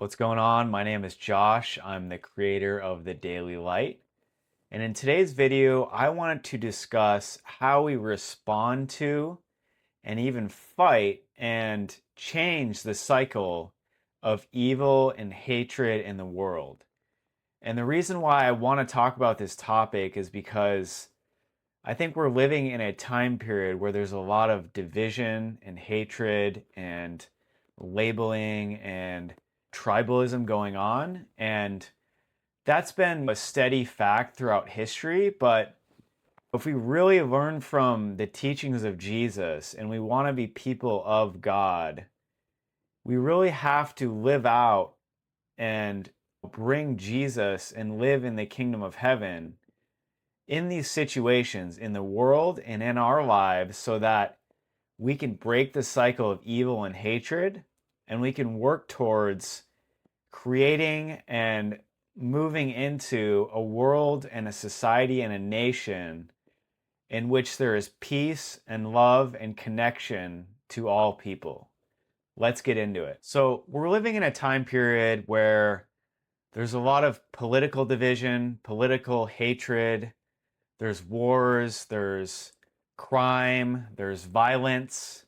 What's going on? My name is Josh. I'm the creator of The Daily Light. And in today's video, I wanted to discuss how we respond to and even fight and change the cycle of evil and hatred in the world. And the reason why I want to talk about this topic is because I think we're living in a time period where there's a lot of division and hatred and labeling and tribalism going on. And that's been a steady fact throughout history. But if we really learn from the teachings of Jesus and we want to be people of God, we really have to live out and bring Jesus and live in the kingdom of heaven in these situations in the world and in our lives so that we can break the cycle of evil and hatred and we can work towards creating and moving into a world and a society and a nation in which there is peace and love and connection to all people. Let's get into it. So, we're living in a time period where there's a lot of political division, political hatred, there's wars, there's crime, there's violence,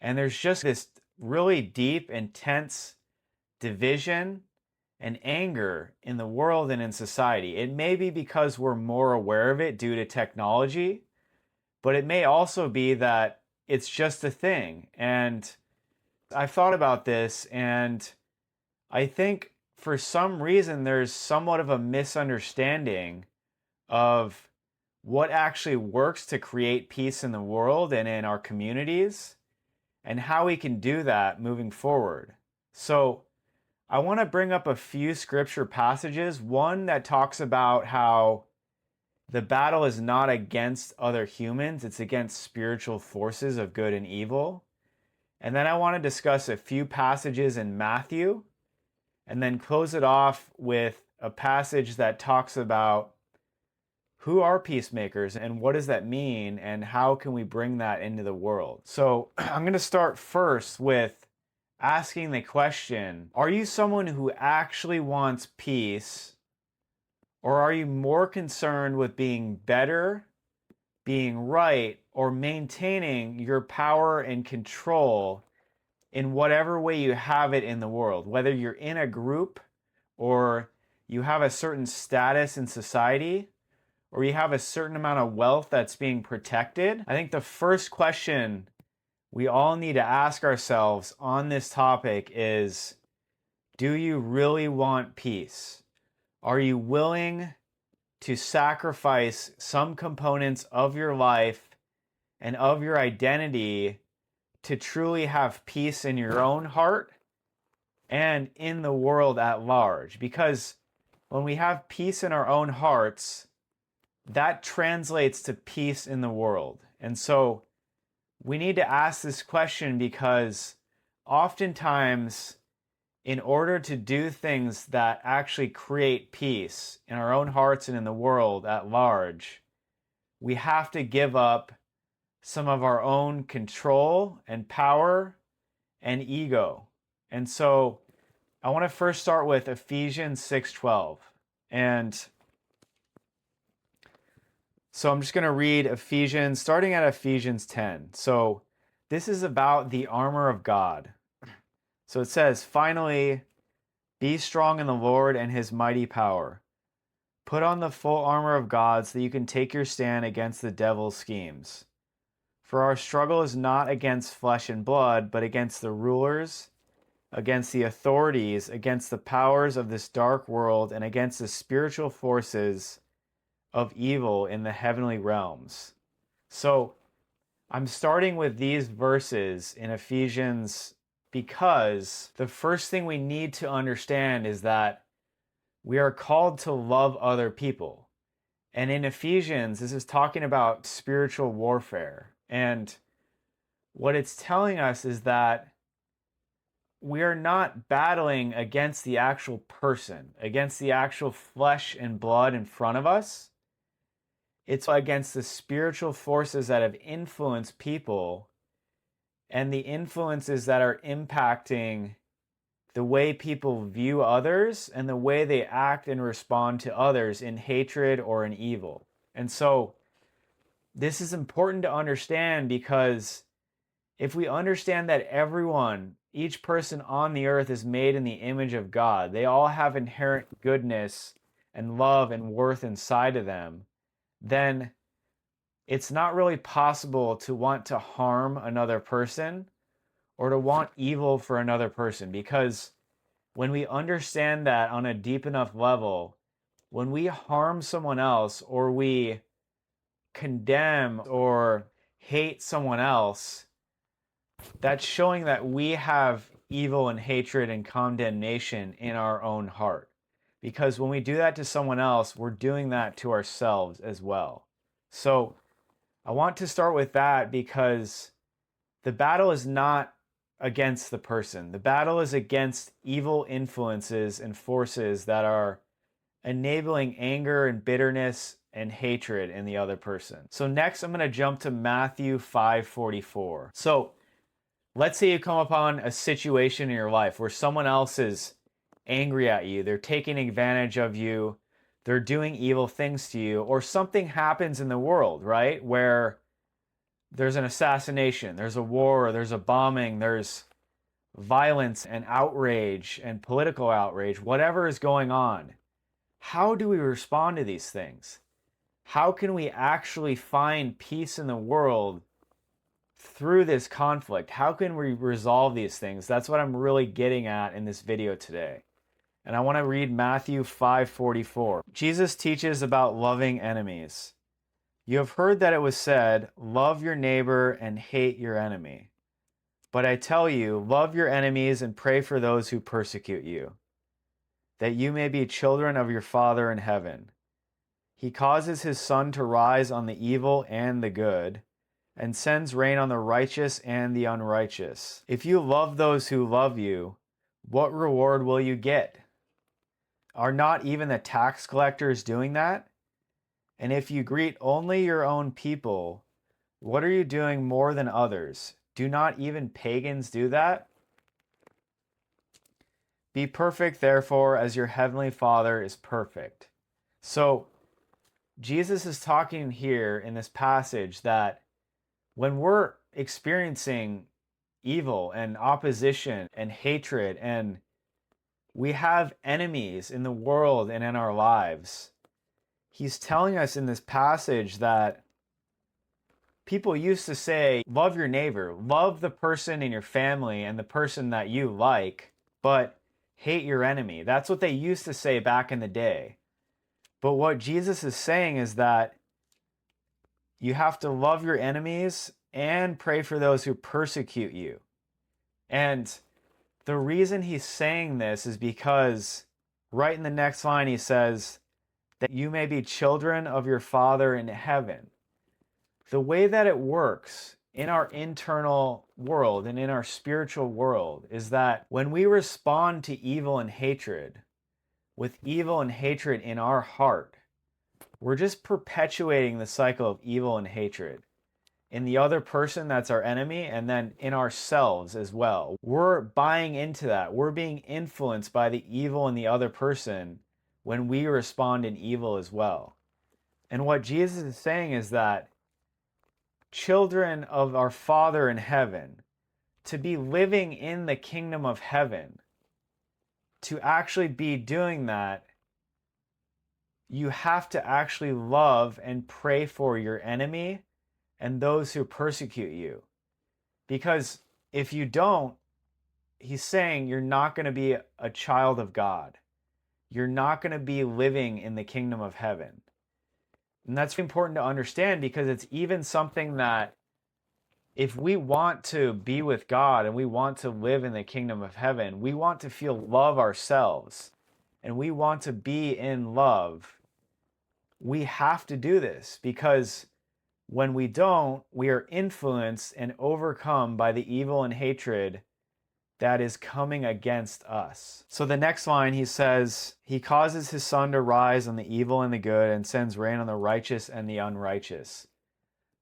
and there's just this really deep, intense division and anger in the world and in society. It may be because we're more aware of it due to technology, but it may also be that it's just a thing. And I've thought about this, and I think for some reason there's somewhat of a misunderstanding of what actually works to create peace in the world and in our communities and how we can do that moving forward. So, I want to bring up a few scripture passages. One that talks about how the battle is not against other humans, it's against spiritual forces of good and evil. And then I want to discuss a few passages in Matthew and then close it off with a passage that talks about who are peacemakers and what does that mean and how can we bring that into the world. So I'm going to start first with asking the question, are you someone who actually wants peace, or are you more concerned with being better, being right, or maintaining your power and control in whatever way you have it in the world? Whether you're in a group, or you have a certain status in society, or you have a certain amount of wealth that's being protected. I think the first question we all need to ask ourselves on this topic is, do you really want peace? Are you willing to sacrifice some components of your life and of your identity to truly have peace in your own heart and in the world at large? Because when we have peace in our own hearts, that translates to peace in the world. And so we need to ask this question because oftentimes, in order to do things that actually create peace in our own hearts and in the world at large, we have to give up some of our own control and power and ego. And so I want to first start with Ephesians 6:12. And so I'm just going to read Ephesians, starting at Ephesians 10. So this is about the armor of God. So it says, finally, be strong in the Lord and his mighty power. Put on the full armor of God so that you can take your stand against the devil's schemes. For our struggle is not against flesh and blood, but against the rulers, against the authorities, against the powers of this dark world, and against the spiritual forces of evil in the heavenly realms. So I'm starting with these verses in Ephesians because the first thing we need to understand is that we are called to love other people. And in Ephesians, this is talking about spiritual warfare. And what it's telling us is that we are not battling against the actual person, against the actual flesh and blood in front of us. It's against the spiritual forces that have influenced people and the influences that are impacting the way people view others and the way they act and respond to others in hatred or in evil. And so this is important to understand, because if we understand that everyone, each person on the earth is made in the image of God, they all have inherent goodness and love and worth inside of them, then it's not really possible to want to harm another person or to want evil for another person. Because when we understand that on a deep enough level, when we harm someone else or we condemn or hate someone else, that's showing that we have evil and hatred and condemnation in our own heart. Because when we do that to someone else, we're doing that to ourselves as well. So I want to start with that, because the battle is not against the person. The battle is against evil influences and forces that are enabling anger and bitterness and hatred in the other person. So next I'm going to jump to Matthew 5:44. So let's say you come upon a situation in your life where someone else is angry at you, they're taking advantage of you, they're doing evil things to you, or something happens in the world, right? Where there's an assassination, there's a war, there's a bombing, there's violence and outrage and political outrage, whatever is going on. How do we respond to these things? How can we actually find peace in the world through this conflict? How can we resolve these things? That's what I'm really getting at in this video today. And I want to read Matthew 5:44. Jesus teaches about loving enemies. You have heard that it was said, love your neighbor and hate your enemy. But I tell you, love your enemies and pray for those who persecute you, that you may be children of your Father in heaven. He causes his sun to rise on the evil and the good, and sends rain on the righteous and the unrighteous. If you love those who love you, what reward will you get? Are not even the tax collectors doing that? And if you greet only your own people, what are you doing more than others? Do not even pagans do that? Be perfect, therefore, as your heavenly Father is perfect. So, Jesus is talking here in this passage that when we're experiencing evil and opposition and hatred, and we have enemies in the world and in our lives, he's telling us in this passage that people used to say, love your neighbor, love the person in your family and the person that you like, but hate your enemy. That's what they used to say back in the day. But what Jesus is saying is that you have to love your enemies and pray for those who persecute you. And the reason he's saying this is because right in the next line he says that you may be children of your Father in heaven. The way that it works in our internal world and in our spiritual world is that when we respond to evil and hatred, with evil and hatred in our heart, we're just perpetuating the cycle of evil and hatred in the other person that's our enemy, and then in ourselves as well. We're buying into that. We're being influenced by the evil in the other person when we respond in evil as well. And what Jesus is saying is that children of our Father in heaven, to be living in the kingdom of heaven, to actually be doing that, you have to actually love and pray for your enemy and those who persecute you. Because if you don't, he's saying you're not going to be a child of God. You're not going to be living in the kingdom of heaven. And that's important to understand, because it's even something that if we want to be with God and we want to live in the kingdom of heaven, we want to feel love ourselves and we want to be in love, we have to do this, because when we don't, we are influenced and overcome by the evil and hatred that is coming against us. So the next line, he says, he causes his sun to rise on the evil and the good and sends rain on the righteous and the unrighteous.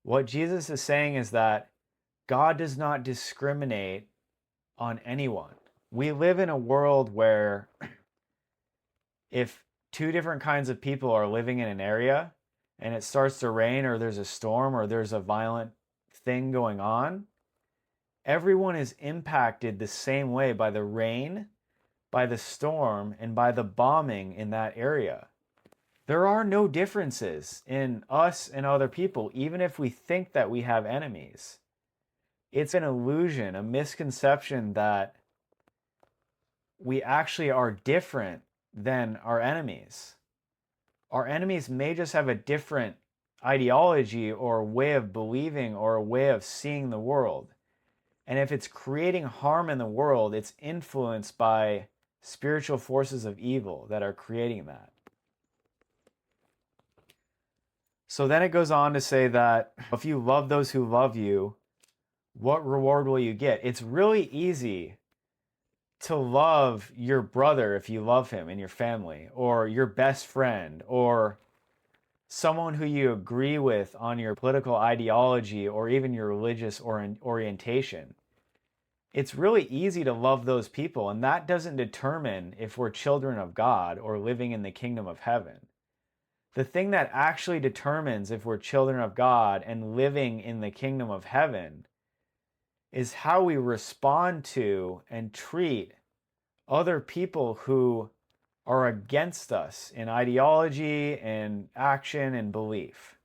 What Jesus is saying is that God does not discriminate on anyone. we live in a world where if two different kinds of people are living in an area and it starts to rain or there's a storm or there's a violent thing going on, everyone is impacted the same way by the rain, by the storm, and by the bombing in that area. There are no differences in us and other people, even if we think that we have enemies. It's an illusion, a misconception that we actually are different than our enemies. Our enemies may just have a different ideology or way of believing or a way of seeing the world. And if it's creating harm in the world, it's influenced by spiritual forces of evil that are creating that. So then it goes on to say that if you love those who love you, what reward will you get? It's really easy to love your brother if you love him in your family, or your best friend, or someone who you agree with on your political ideology or even your religious orientation. It's really easy to love those people, and that doesn't determine if we're children of God or living in the kingdom of heaven. The thing that actually determines if we're children of God and living in the kingdom of heaven is how we respond to and treat other people who are against us in ideology and action and belief.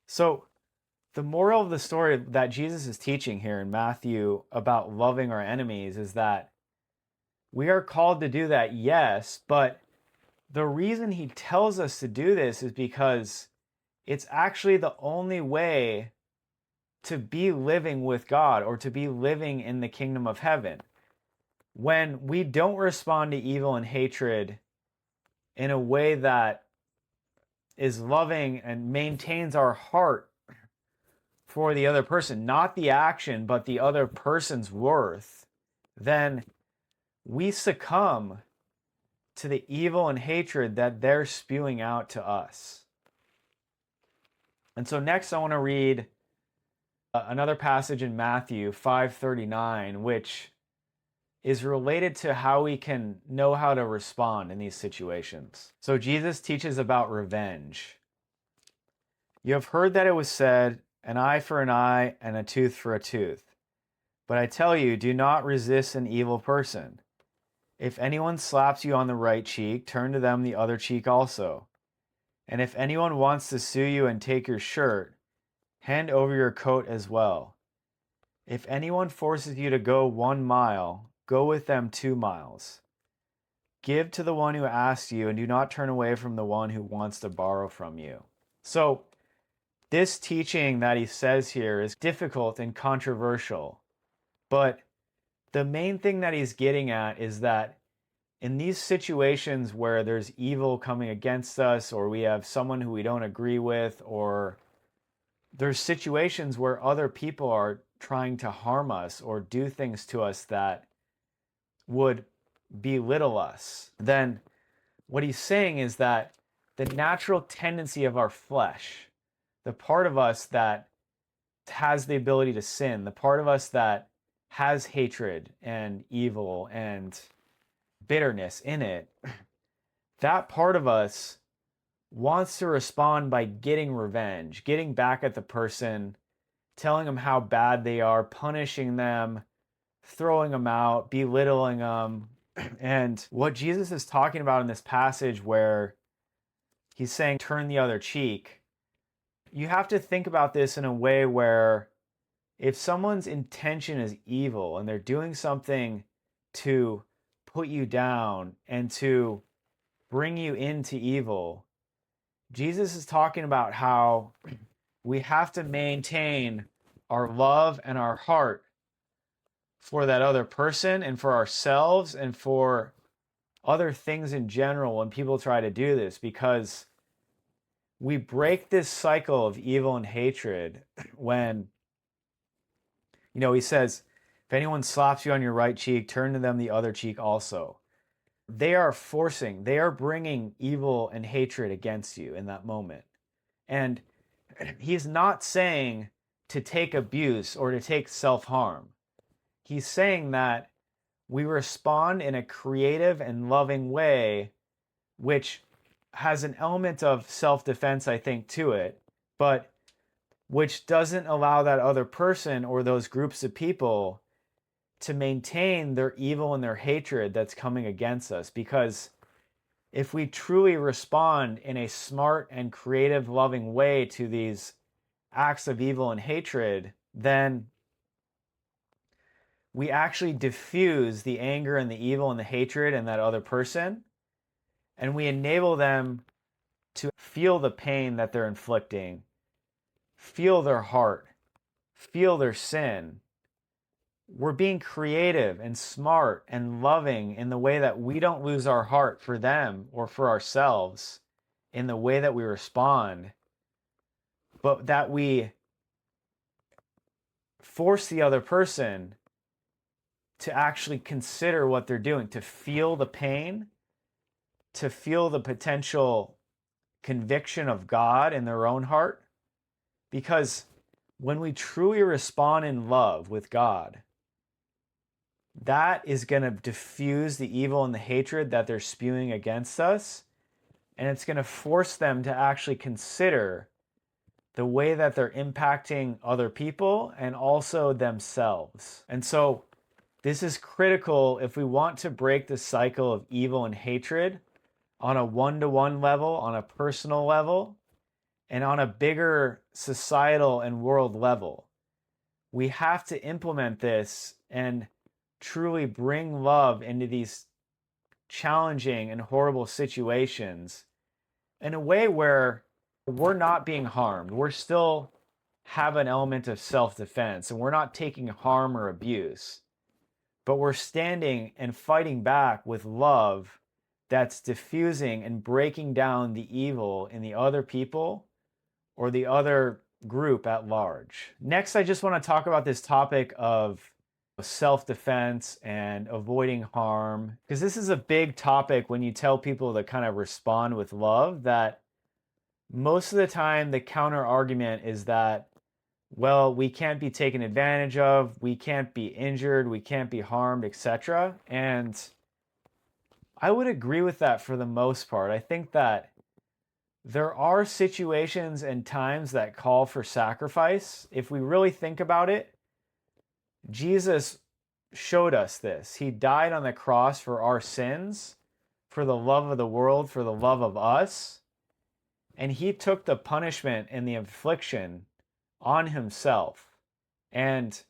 So, the moral of the story that Jesus is teaching here in Matthew about loving our enemies is that we are called to do that, yes, but the reason he tells us to do this is because it's actually the only way to be living with God or to be living in the kingdom of heaven. When we don't respond to evil and hatred in a way that is loving and maintains our heart for the other person, not the action, but the other person's worth, then we succumb to the evil and hatred that they're spewing out to us. And so next I want to read another passage in Matthew 5:39, which is related to how we can know how to respond in these situations. So Jesus teaches about revenge. You have heard that it was said, an eye for an eye and a tooth for a tooth. But I tell you, do not resist an evil person. If anyone slaps you on the right cheek, turn to them the other cheek also. And if anyone wants to sue you and take your shirt, hand over your coat as well. If anyone forces you to go 1 mile, go with them 2 miles. Give to the one who asks you, and do not turn away from the one who wants to borrow from you. So, this teaching that he says here is difficult and controversial, but the main thing that he's getting at is that in these situations where there's evil coming against us, or we have someone who we don't agree with, or there's situations where other people are trying to harm us or do things to us that would belittle us, then what he's saying is that the natural tendency of our flesh, the part of us that has the ability to sin, the part of us that has hatred and evil and bitterness in it, that part of us wants to respond by getting revenge, getting back at the person, telling them how bad they are, punishing them, throwing them out, belittling them. And what Jesus is talking about in this passage where he's saying, turn the other cheek, you have to think about this in a way where if someone's intention is evil and they're doing something to put you down and to bring you into evil, Jesus is talking about how we have to maintain our love and our heart for that other person and for ourselves and for other things in general when people try to do this, because we break this cycle of evil and hatred when, he says, if anyone slaps you on your right cheek, turn to them the other cheek also. They are bringing evil and hatred against you in that moment. And he's not saying to take abuse or to take self-harm. he's saying that we respond in a creative and loving way, which has an element of self-defense, I think, to it, but which doesn't allow that other person or those groups of people to maintain their evil and their hatred that's coming against us. Because if we truly respond in a smart and creative, loving way to these acts of evil and hatred, then we actually diffuse the anger and the evil and the hatred in that other person, and we enable them to feel the pain that they're inflicting, feel their heart, feel their sin. We're being creative and smart and loving in the way that we don't lose our heart for them or for ourselves in the way that we respond, but that we force the other person to actually consider what they're doing, to feel the pain, to feel the potential conviction of God in their own heart. Because when we truly respond in love with God, that is going to diffuse the evil and the hatred that they're spewing against us. And it's going to force them to actually consider the way that they're impacting other people and also themselves. And so this is critical if we want to break the cycle of evil and hatred on a one-to-one level, on a personal level, and on a bigger societal and world level. We have to implement this and truly bring love into these challenging and horrible situations in a way where we're not being harmed. We're still have an element of self-defense, and we're not taking harm or abuse, but we're standing and fighting back with love that's diffusing and breaking down the evil in the other people or the other group at large. Next, I just want to talk about this topic of self-defense and avoiding harm, because this is a big topic when you tell people to kind of respond with love, that most of the time the counter argument is that, well, we can't be taken advantage of, we can't be injured, we can't be harmed, etc. And I would agree with that for the most part. I think that there are situations and times that call for sacrifice. If we really think about it, Jesus showed us this. He died on the cross for our sins, for the love of the world, for the love of us. And he took the punishment and the affliction on himself. And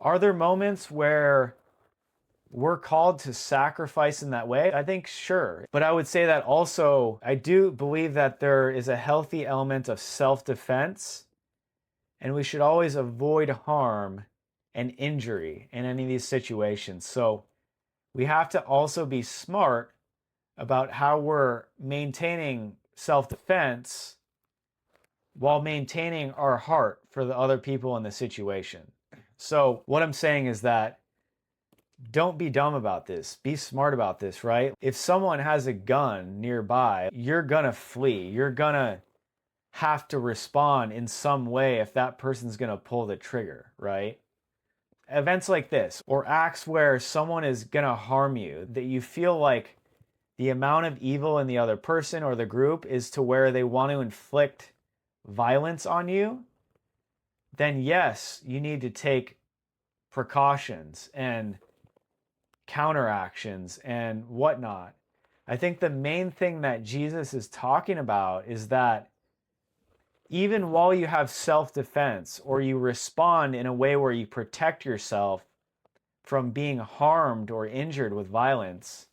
are there moments where we're called to sacrifice in that way? I think sure. But I would say that also, I do believe that there is a healthy element of self-defense, and we should always avoid harm and injury in any of these situations. So we have to also be smart about how we're maintaining self-defense while maintaining our heart for the other people in the situation. So what I'm saying is that don't be dumb about this. Be smart about this, right? If someone has a gun nearby, you're gonna flee. You're gonna have to respond in some way if that person's gonna pull the trigger, right? Events like this, or acts where someone is gonna harm you, that you feel like the amount of evil in the other person or the group is to where they want to inflict violence on you, then yes, you need to take precautions and counteractions and whatnot. I think the main thing that Jesus is talking about is that even while you have self-defense or you respond in a way where you protect yourself from being harmed or injured with violence,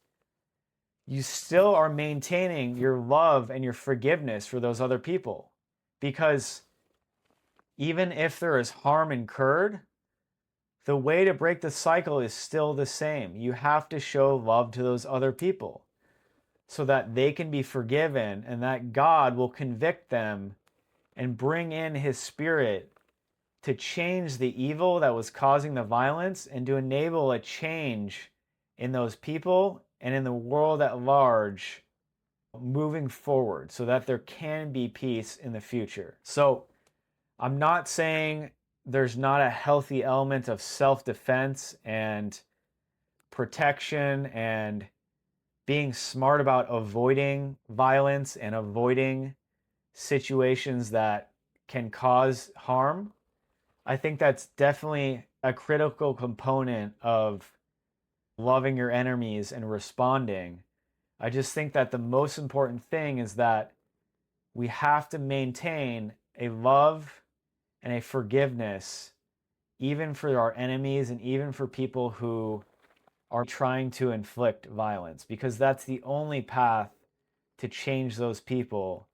you still are maintaining your love and your forgiveness for those other people. Because even if there is harm incurred, the way to break the cycle is still the same. You have to show love to those other people so that they can be forgiven and that God will convict them and bring in his spirit to change the evil that was causing the violence and to enable a change in those people and in the world at large moving forward so that there can be peace in the future. So I'm not saying there's not a healthy element of self-defense and protection and being smart about avoiding violence and avoiding situations that can cause harm. I think that's definitely a critical component of loving your enemies and responding. I just think that the most important thing is that we have to maintain a love and a forgiveness, even for our enemies and even for people who are trying to inflict violence, because that's the only path to change those people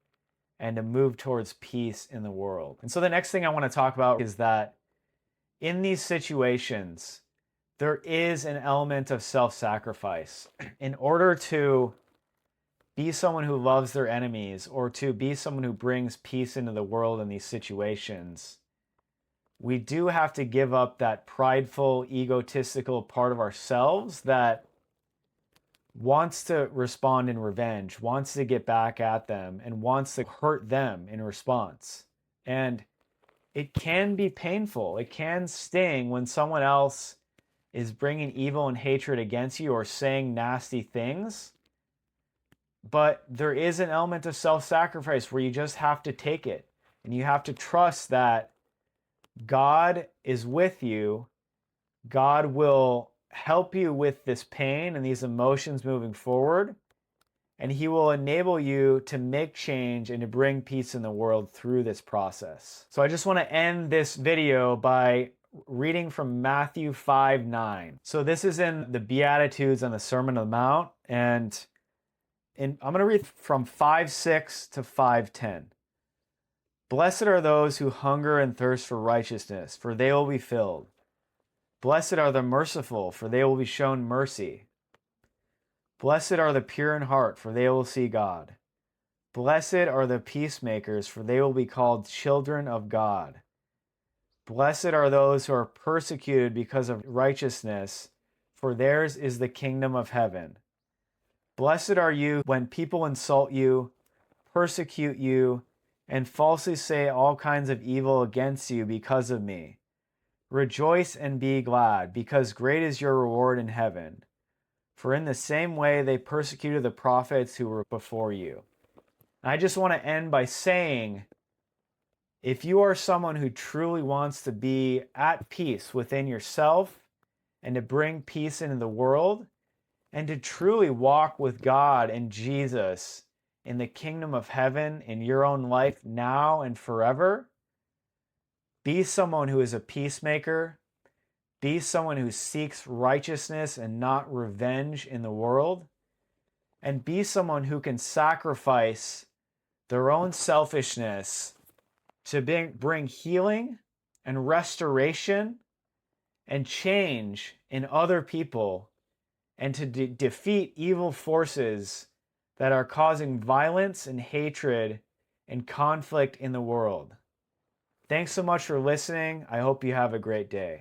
and to move towards peace in the world. And so the next thing I want to talk about is that in these situations, there is an element of self-sacrifice. In order to be someone who loves their enemies or to be someone who brings peace into the world in these situations, we do have to give up that prideful, egotistical part of ourselves that wants to respond in revenge, wants to get back at them, and wants to hurt them in response. And it can be painful. It can sting when someone else is bringing evil and hatred against you or saying nasty things. But there is an element of self-sacrifice where you just have to take it. And you have to trust that God is with you. God will help you with this pain and these emotions moving forward. And He will enable you to make change and to bring peace in the world through this process. So I just want to end this video by reading from Matthew 5:9. So this is in the Beatitudes on the Sermon on the Mount. And I'm going to read from 5:6 to 5:10. Blessed are those who hunger and thirst for righteousness, for they will be filled. Blessed are the merciful, for they will be shown mercy. Blessed are the pure in heart, for they will see God. Blessed are the peacemakers, for they will be called children of God. Blessed are those who are persecuted because of righteousness, for theirs is the kingdom of heaven. Blessed are you when people insult you, persecute you, and falsely say all kinds of evil against you because of me. Rejoice and be glad, because great is your reward in heaven. For in the same way they persecuted the prophets who were before you. And I just want to end by saying, if you are someone who truly wants to be at peace within yourself and to bring peace into the world and to truly walk with God and Jesus in the kingdom of heaven in your own life now and forever, be someone who is a peacemaker. Be someone who seeks righteousness and not revenge in the world. And be someone who can sacrifice their own selfishness to bring healing and restoration and change in other people and to defeat evil forces that are causing violence and hatred and conflict in the world. Thanks so much for listening. I hope you have a great day.